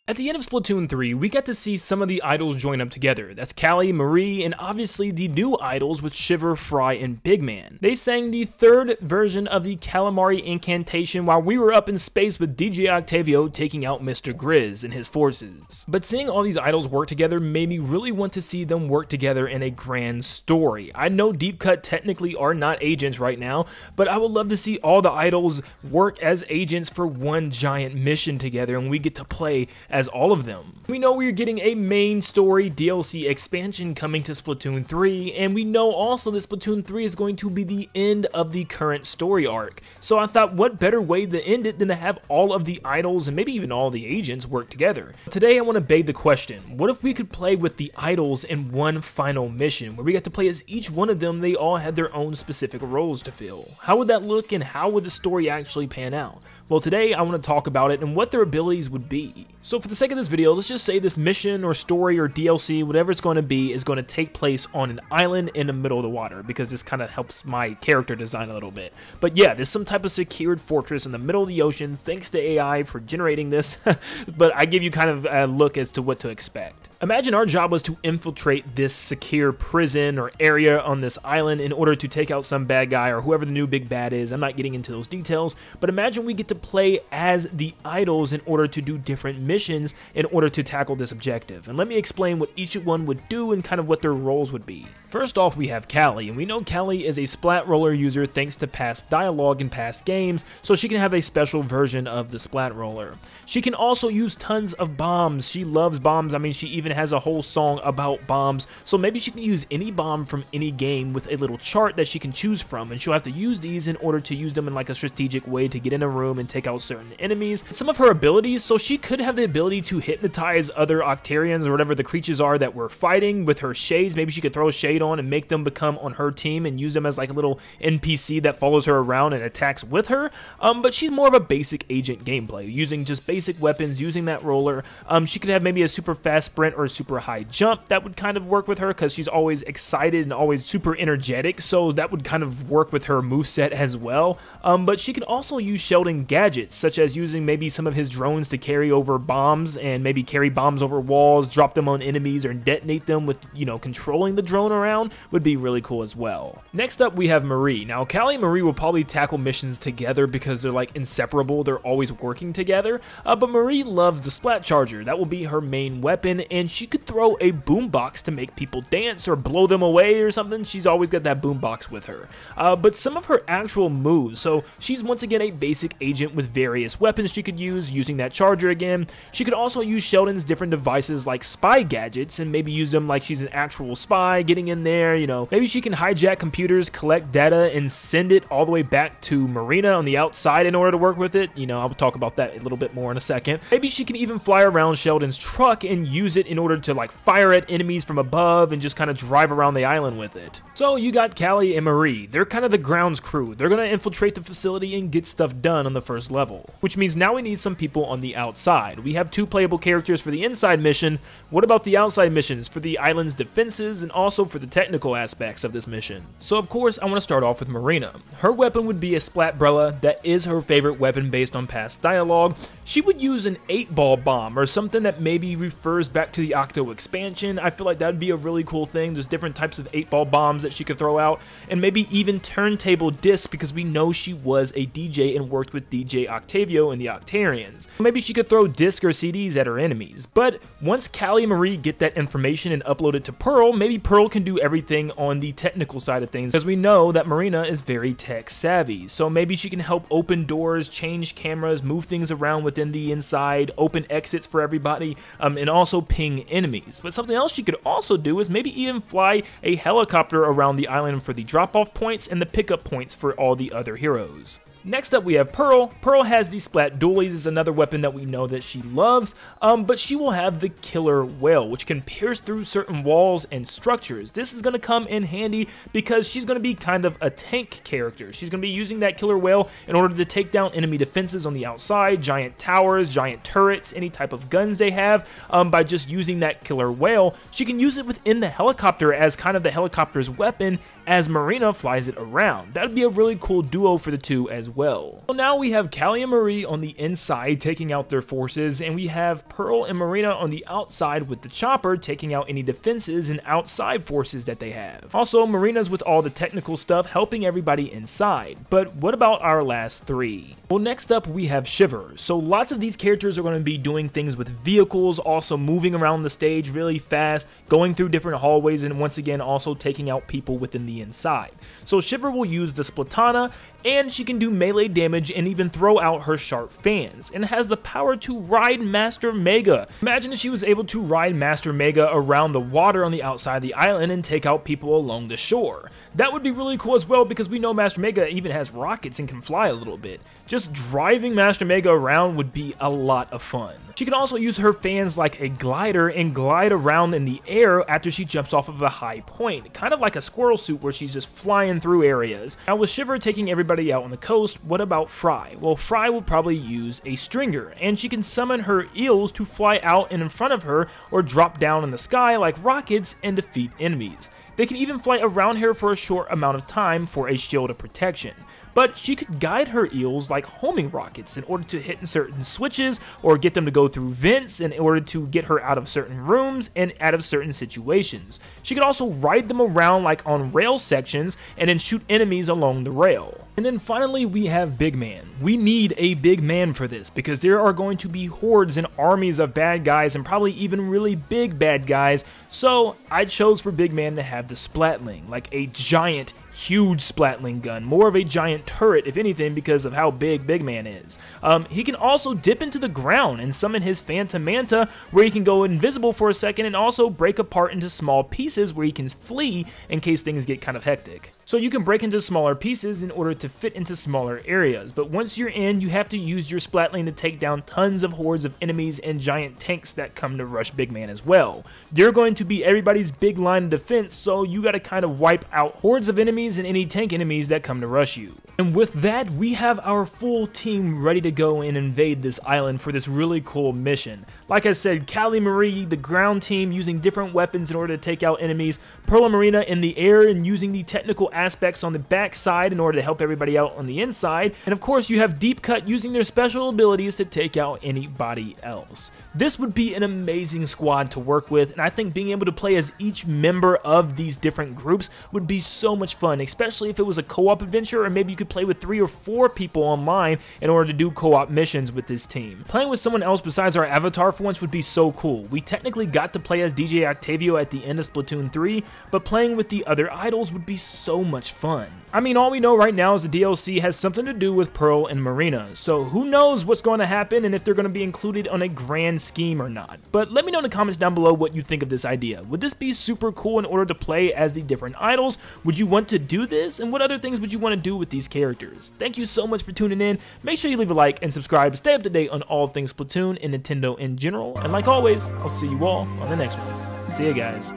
At the end of Splatoon 3, we get to see some of the idols join up together. That's Callie, Marie, and obviously the new idols with Shiver, Frye, and Big Man. They sang the third version of the Calamari incantation while we were up in space with DJ Octavio taking out Mr. Grizz and his forces. But seeing all these idols work together made me really want to see them work together in a grand story. I know Deep Cut technically are not agents right now, but I would love to see all the idols work as agents for one giant mission together, and we get to play as all of them. We know we're getting a main story DLC expansion coming to Splatoon 3, and we know also that Splatoon 3 is going to be the end of the current story arc. So I thought, what better way to end it than to have all of the idols and maybe even all the agents work together. Today I want to beg the question, what if we could play with the idols in one final mission, where we got to play as each one of them, they all had their own specific roles to fill? How would that look, and how would the story actually pan out? Well, today I want to talk about it and what their abilities would be. So for the sake of this video, let's just say this mission or story or DLC, whatever it's going to be, is going to take place on an island in the middle of the water, because this kind of helps my character design a little bit. But yeah, there's some type of secured fortress in the middle of the ocean, thanks to AI for generating this, but I give you kind of a look as to what to expect. Imagine our job was to infiltrate this secure prison or area on this island in order to take out some bad guy or whoever the new big bad is. I'm not getting into those details, but imagine we get to play as the idols in order to do different missions in order to tackle this objective. And let me explain what each one would do and kind of what their roles would be. First off, we have Callie, and we know Callie is a Splat Roller user thanks to past dialogue in past games, so she can have a special version of the Splat Roller. She can also use tons of bombs. She loves bombs. I mean, she even has a whole song about bombs, so maybe she can use any bomb from any game with a little chart that she can choose from, and she'll have to use these in order to use them in like a strategic way to get in a room and take out certain enemies. Some of her abilities, so she could have the ability to hypnotize other Octarians or whatever the creatures are that we're fighting with her shades. Maybe she could throw a shade on and make them become on her team and use them as like a little NPC that follows her around and attacks with her. But she's more of a basic agent gameplay, using just basic weapons, using that roller. She could have maybe a super fast sprint or a super high jump. That would kind of work with her because she's always excited and always super energetic, so that would kind of work with her moveset as well. But she could also use Sheldon gadgets, such as using maybe some of his drones to carry over bombs and maybe carry bombs over walls, drop them on enemies, or detonate them with, you know, controlling the drone around would be really cool as well. Next up, we have Marie. Now, Callie and Marie will probably tackle missions together because they're like inseparable. They're always working together. But Marie loves the Splat Charger. That will be her main weapon, and she could throw a boombox to make people dance or blow them away or something. She's always got that boombox with her. But some of her actual moves, so she's once again a basic agent with various weapons she could use, using that charger again. She could also use Sheldon's different devices like spy gadgets and maybe use them like she's an actual spy getting in there, you know. Maybe she can hijack computers, collect data, and send it all the way back to Marina on the outside in order to work with it. You know, I'll talk about that a little bit more in a second. Maybe she can even fly around Sheldon's truck and use it in order to like fire at enemies from above and just kind of drive around the island with it. So you got Callie and Marie. They're kind of the grounds crew. They're going to infiltrate the facility and get stuff done on the first level, which means now we need some people on the outside. We have 2 playable characters for the inside mission. What about the outside missions for the island's defenses and also for the technical aspects of this mission? So of course I want to start off with Marina. Her weapon would be a Splatbrella. That is her favorite weapon based on past dialogue. She would use an 8-ball bomb or something that maybe refers back to the Octo expansion. I feel like that would be a really cool thing. There's different types of 8-ball bombs that she could throw out, and maybe even turntable discs, because we know she was a DJ and worked with DJ Octavio and the Octarians. Maybe she could throw discs or CDs at her enemies. But once Callie and Marie get that information and upload it to Pearl, maybe Pearl can do everything on the technical side of things, because we know that Marina is very tech savvy. So maybe she can help open doors, change cameras, move things around within the inside, open exits for everybody, and also ping enemies. But something else she could also do is maybe even fly a helicopter around the island for the drop-off points and the pickup points for all the other heroes. Next up, we have Pearl. Pearl has the Splat Dualies, is another weapon that we know that she loves, but she will have the Killer Whale, which can pierce through certain walls and structures. This is going to come in handy because she's going to be kind of a tank character. She's going to be using that Killer Whale in order to take down enemy defenses on the outside, giant towers, giant turrets, any type of guns they have. By just using that Killer Whale, she can use it within the helicopter as kind of the helicopter's weapon, as Marina flies it around. That would be a really cool duo for the two as well. So now we have Callie and Marie on the inside taking out their forces, and we have Pearl and Marina on the outside with the chopper taking out any defenses and outside forces that they have. Also, Marina's with all the technical stuff helping everybody inside. But what about our last three? Well, next up we have Shiver. So lots of these characters are going to be doing things with vehicles, also moving around the stage really fast, going through different hallways, and once again also taking out people within the inside. So Shiver will use the Splatana, and she can do melee damage and even throw out her sharp fans, and has the power to ride Master Mega. Imagine if she was able to ride Master Mega around the water on the outside of the island and take out people along the shore. That would be really cool as well, because we know Master Mega even has rockets and can fly a little bit. Just driving Master Mega around would be a lot of fun. She can also use her fans like a glider and glide around in the air after she jumps off of a high point, kind of like a squirrel suit where she's just flying through areas. Now with Shiver taking everybody out on the coast, what about Frye? Well, Frye will probably use a stringer, and she can summon her eels to fly out and in front of her or drop down in the sky like rockets and defeat enemies. They can even fly around her for a short amount of time for a shield of protection. But she could guide her eels like homing rockets in order to hit in certain switches or get them to go through vents in order to get her out of certain rooms and out of certain situations. She could also ride them around like on rail sections and then shoot enemies along the rail. And then finally we have Big Man. We need a big man for this because there are going to be hordes and armies of bad guys and probably even really big bad guys. So I chose for Big Man to have the Splatling, like a giant huge Splatling gun, more of a giant turret if anything because of how big Big Man is. He can also dip into the ground and summon his Phantom Manta where he can go invisible for a second and also break apart into small pieces where he can flee in case things get kind of hectic. So you can break into smaller pieces in order to fit into smaller areas, but once you're in, you have to use your Splatling to take down tons of hordes of enemies and giant tanks that come to rush Big Man as well. You're going to be everybody's big line of defense, so you gotta kind of wipe out hordes of enemies and any tank enemies that come to rush you. And with that, we have our full team ready to go and invade this island for this really cool mission. Like I said, Callie Marie, the ground team, using different weapons in order to take out enemies, Pearl and Marina in the air and using the technical aspects on the back side in order to help everybody out on the inside, and of course you have Deep Cut using their special abilities to take out anybody else. This would be an amazing squad to work with, and I think being able to play as each member of these different groups would be so much fun, especially if it was a co-op adventure, or maybe you could play with 3 or 4 people online in order to do co-op missions with this team. Playing with someone else besides our avatar for once would be so cool. We technically got to play as DJ Octavio at the end of Splatoon 3, but playing with the other idols would be so much fun. I mean, all we know right now is the DLC has something to do with Pearl and Marina, so who knows what's going to happen and if they're going to be included on a grand scheme or not. But let me know in the comments down below what you think of this idea. Would this be super cool in order to play as the different idols? Would you want to do this? And what other things would you want to do with these characters? Thank you so much for tuning in. Make sure you leave a like and subscribe to stay up to date on all things Splatoon and Nintendo in general. And like always, I'll see you all on the next one. See ya, guys.